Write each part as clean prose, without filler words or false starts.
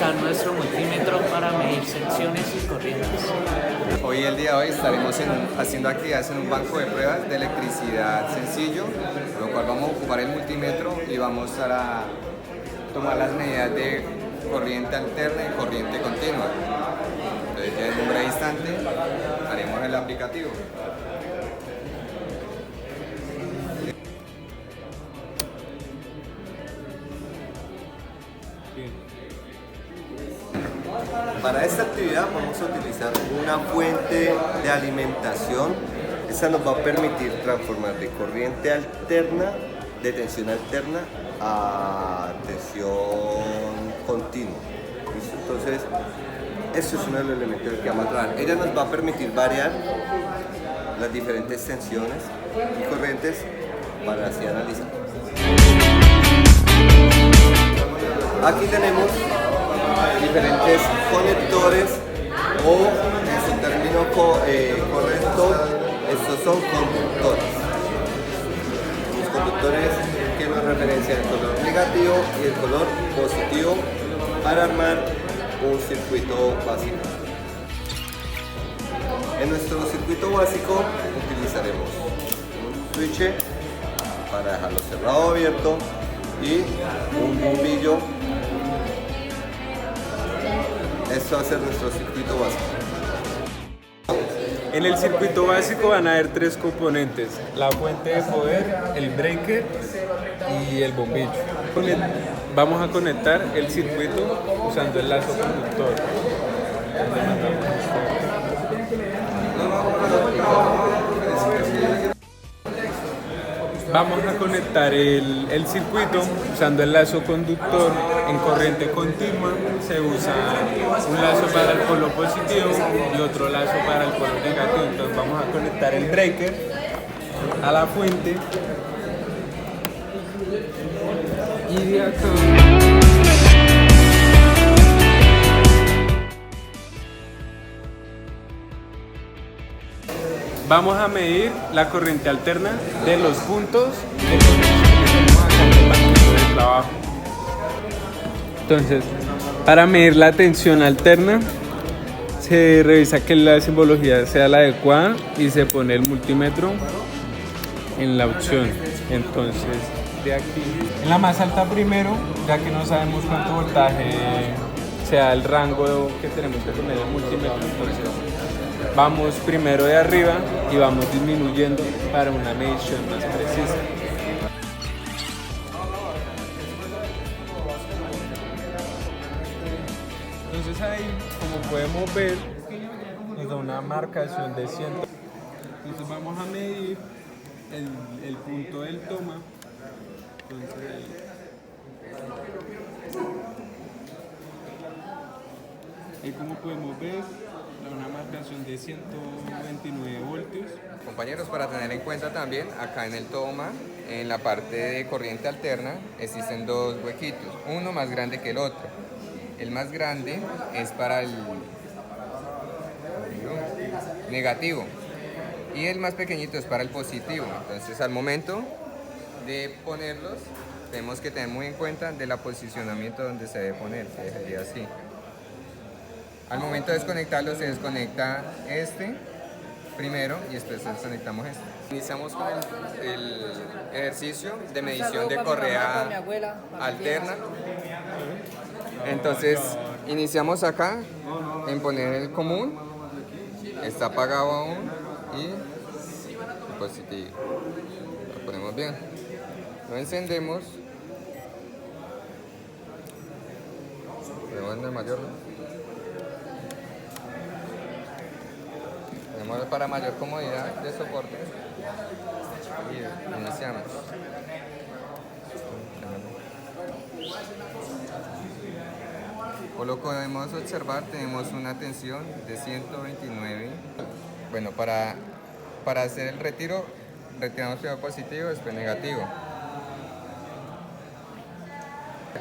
usar nuestro multímetro para medir secciones y corrientes. Hoy, el día de hoy, estaremos haciendo actividades en un banco de pruebas de electricidad sencillo, con lo cual vamos a ocupar el multímetro y vamos a tomar las medidas de corriente alterna y corriente continua. Entonces ya en un breve instante haremos el aplicativo. Para esta actividad vamos a utilizar una fuente de alimentación. Esta nos va a permitir transformar de corriente alterna, de tensión alterna a tensión continua. ¿Listo? Entonces, esto es uno de los elementos que vamos a trabajar. Ella nos va a permitir variar las diferentes tensiones y corrientes para así analizar. Aquí tenemos diferentes conectores o, en su término correcto, estos son conductores. Los conductores que nos referencian el color negativo y el color positivo para armar un circuito básico. En nuestro circuito básico utilizaremos un switch para dejarlo cerrado o abierto y un bombillo. Esto va a ser nuestro circuito básico. En el circuito básico van a haber tres componentes: la fuente de poder, el breaker y el bombillo. Vamos a conectar el circuito usando el lazo conductor. Vamos a conectar el circuito usando el lazo conductor. En corriente continua se usa un lazo para el polo positivo y otro lazo para el polo negativo. Entonces vamos a conectar el breaker a la fuente y de acá vamos a medir la corriente alterna de los puntos de conexión que tenemos acá en el banquillo de trabajo. Entonces, para medir la tensión alterna, se revisa que la simbología sea la adecuada y se pone el multímetro en la opción. Entonces, de aquí, en la más alta primero, ya que no sabemos cuánto voltaje sea el rango que tenemos que poner el multímetro, entonces vamos primero de arriba y vamos disminuyendo para una medición más precisa. Entonces ahí, como podemos ver, nos da una marcación de 100. Entonces vamos a medir el punto del toma. Entonces, ahí como podemos ver, una marcación de 129 voltios. Compañeros, para tener en cuenta también, acá en el toma, en la parte de corriente alterna, existen dos huequitos, uno más grande que el otro. El más grande es para el negativo y el más pequeñito es para el positivo. Entonces, al momento de ponerlos, tenemos que tener muy en cuenta del posicionamiento donde se debe poner, que sería así. Al momento de desconectarlo, se desconecta este primero y después desconectamos este. Iniciamos con el ejercicio de medición de correa alterna. Entonces, iniciamos acá en poner el común, está apagado aún, y el positivo. Lo ponemos bien. Lo encendemos. Ponemos en el mayor. Para mayor comodidad de soporte y iniciamos. Por lo que podemos observar, tenemos una tensión de 129. Bueno, para hacer el retiro, retiramos primero positivo, después negativo.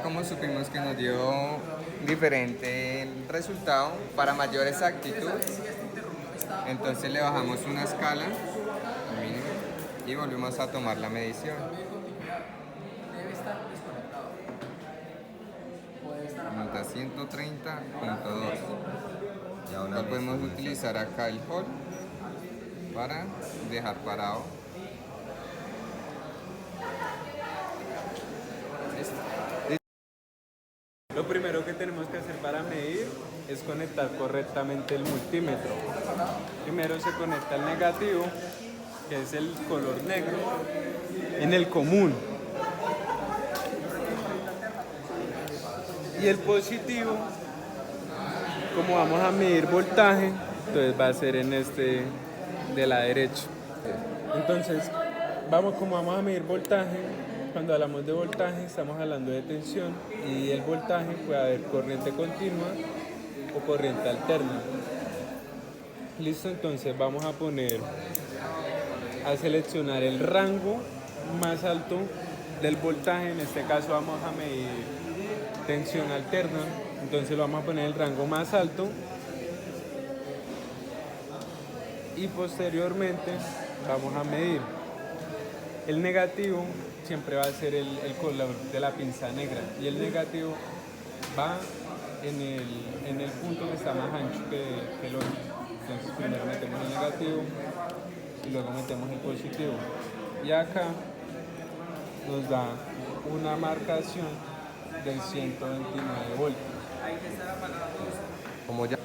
Como supimos que nos dio diferente el resultado, para mayor exactitud, entonces le bajamos una escala mínimo y volvemos a tomar la medición. Entonces 130.2. Ya una Ya podemos vez. utilizar acá el hall para dejar parado. Lo primero que tenemos que hacer para medir es conectar correctamente el multímetro. Primero se conecta el negativo, que es el color negro, en el común. Y el positivo, como vamos a medir voltaje, entonces va a ser en este de la derecha. Entonces, como vamos a medir voltaje, cuando hablamos de voltaje estamos hablando de tensión, y el voltaje puede haber corriente continua o corriente alterna. Listo, entonces vamos a seleccionar el rango más alto del voltaje. En este caso vamos a medir tensión alterna, entonces lo vamos a poner el rango más alto, y posteriormente vamos a medir el negativo. Siempre va a ser el color de la pinza negra, y el negativo va en el punto que está más ancho que el otro. Entonces primero metemos el negativo y luego metemos el positivo, y acá nos da una marcación de 129 voltios. Como ya.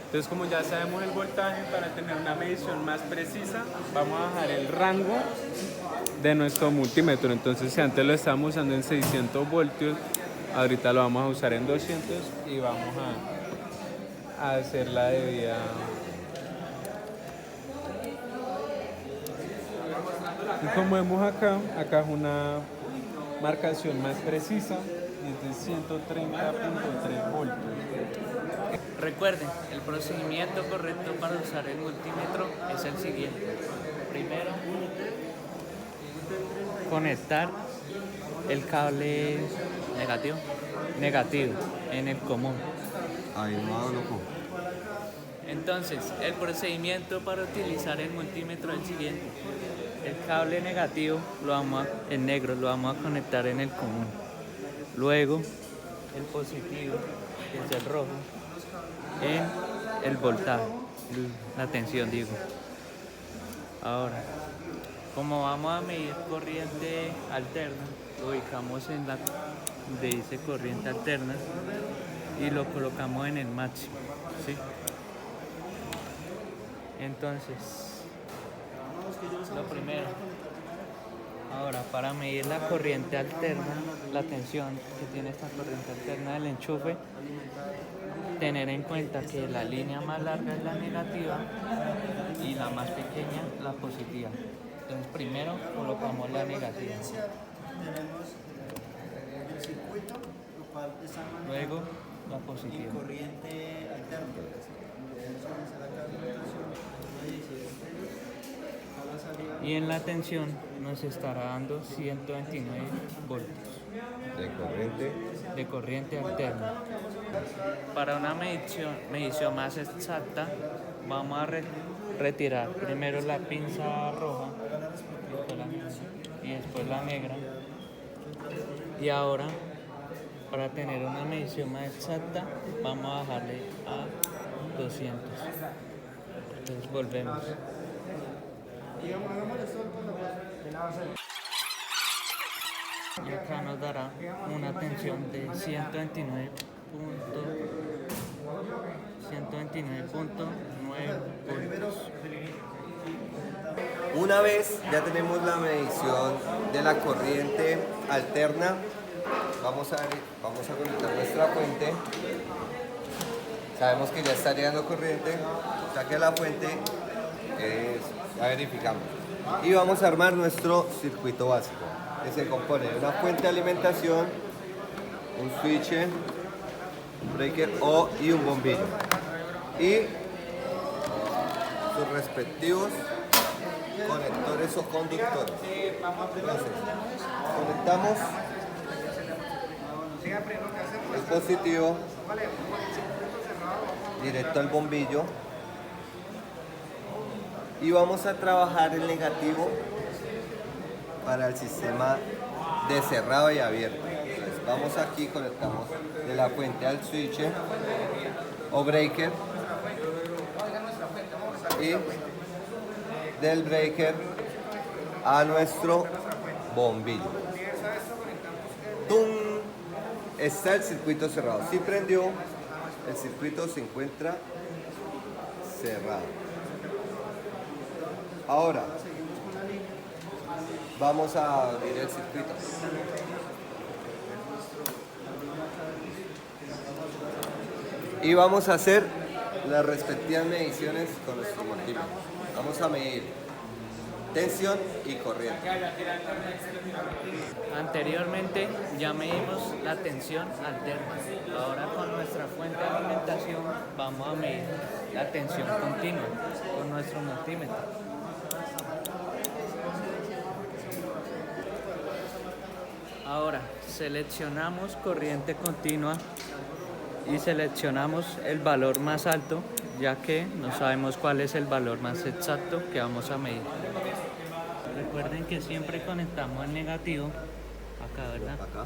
Entonces, como ya sabemos el voltaje, para tener una medición más precisa, vamos a bajar el rango de nuestro multímetro. Entonces, si antes lo estábamos usando en 600 voltios, ahorita lo vamos a usar en 200 y vamos a hacer la debida. Y como vemos acá es una marcación más precisa, y es de 130.3 voltios. Recuerden, el procedimiento correcto para usar el multímetro es el siguiente. Primero, conectar el cable negativo en el común. Ahí no, loco. Entonces, el procedimiento para utilizar el multímetro es el siguiente. El cable negativo, en negro, lo vamos a conectar en el común. Luego, el positivo, que es el rojo, en el voltaje, la tensión digo. Ahora, como vamos a medir corriente alterna, lo ubicamos en la donde dice corriente alterna y lo colocamos en el máximo, ¿sí? Entonces, lo primero, ahora para medir la corriente alterna, la tensión que tiene esta corriente alterna del enchufe, tener en cuenta que la línea más larga es la negativa y la más pequeña la positiva. Entonces primero colocamos la negativa, luego la positiva. Y en la tensión nos estará dando 129 voltios de corriente alterna. Para una medición más exacta, vamos a retirar primero la pinza roja y después la negra. Y ahora, para tener una medición más exacta, vamos a bajarle a 200. Entonces volvemos. Y acá nos dará una tensión de 129.9 voltios. Una vez ya tenemos la medición de la corriente alterna, vamos a conectar nuestra fuente. Sabemos que ya está llegando corriente, o sea que la fuente ya verificamos. Y vamos a armar nuestro circuito básico, que se compone de una fuente de alimentación, un switch, un breaker y un bombillo. Y sus respectivos conectores o conductores. Entonces, conectamos el positivo directo al bombillo y vamos a trabajar el negativo para el sistema de cerrado y abierto. Entonces, vamos aquí, conectamos de la fuente al switch o breaker y del breaker a nuestro bombillo. ¡Tum! Está el circuito cerrado. Si prendió, el circuito se encuentra cerrado. Ahora vamos a abrir el circuito. Y vamos a hacer las respectivas mediciones con nuestro multímetro. Vamos a medir tensión y corriente. Anteriormente ya medimos la tensión alterna. Ahora con nuestra fuente de alimentación vamos a medir la tensión continua con nuestro multímetro. Ahora seleccionamos corriente continua y seleccionamos el valor más alto, ya que no sabemos cuál es el valor más exacto que vamos a medir. Recuerden que siempre conectamos el negativo acá, ¿verdad? Acá,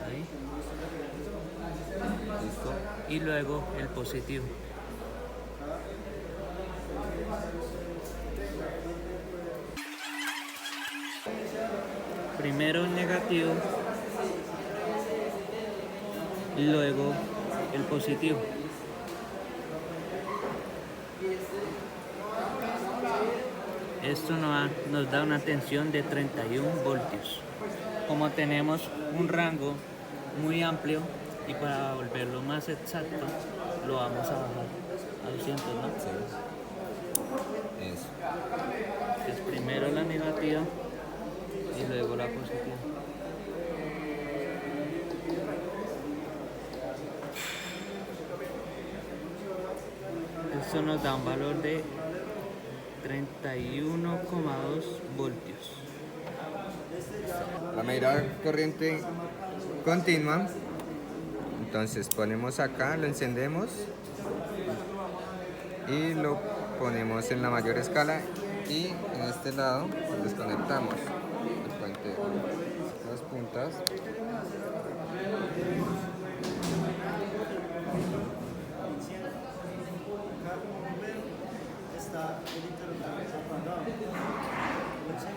Ahí. listo. Y luego el positivo. Primero el negativo y luego el positivo. Esto nos da una tensión de 31 voltios. Como tenemos un rango muy amplio y para volverlo más exacto lo vamos a bajar a 200, ¿no? Eso. Es primero la negativa y luego la positiva. Esto nos da un valor de 31,2 voltios. La medida corriente continua. Entonces ponemos acá, lo encendemos y lo ponemos en la mayor escala y en este lado desconectamos el puente, las puntas.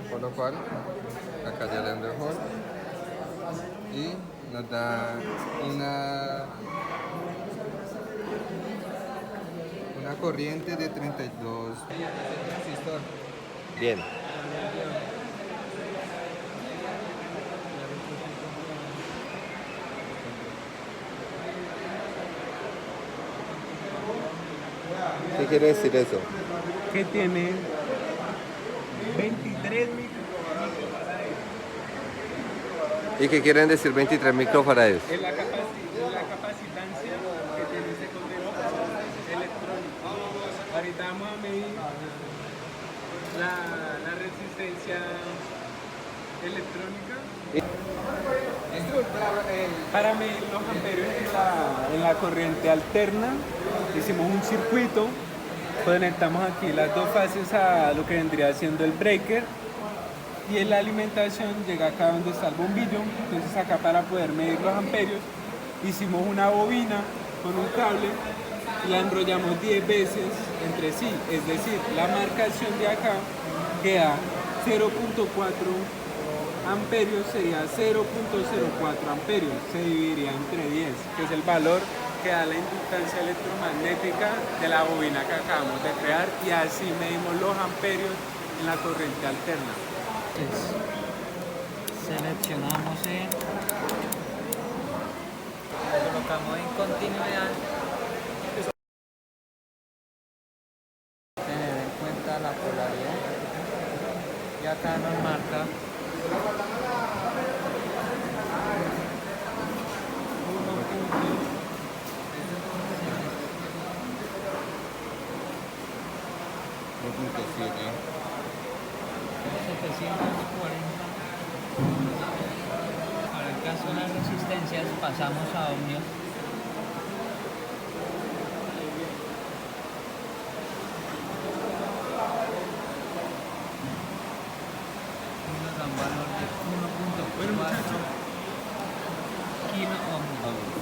Por lo cual acá ya le ando hold y nos da una corriente de 32 resistor. Bien. ¿Qué quiere decir eso? Que tiene 23 microfarads. ¿Y qué quieren decir 23 microfarads? Es la capacitancia que tiene ese conteo electrónico. Ahorita vamos a medir la resistencia electrónica. Para medir los amperios en la corriente alterna, hicimos un circuito, conectamos aquí las dos fases a lo que vendría siendo el breaker y en la alimentación llega acá donde está el bombillo. Entonces acá, para poder medir los amperios, hicimos una bobina con un cable y la enrollamos 10 veces entre sí, es decir, la marcación de acá queda 0.4 amperios, sería 0.04 amperios, se dividiría entre 10, que es el valor que da la inductancia electromagnética de la bobina que acabamos de crear, y así medimos los amperios en la corriente alterna. Entonces, seleccionamos colocamos en continuidad. Tener en cuenta la polaridad y acá nos marca 740. Para el caso de las resistencias pasamos a ohmios. Y nos da un valor de 1.4 kilo ohmios.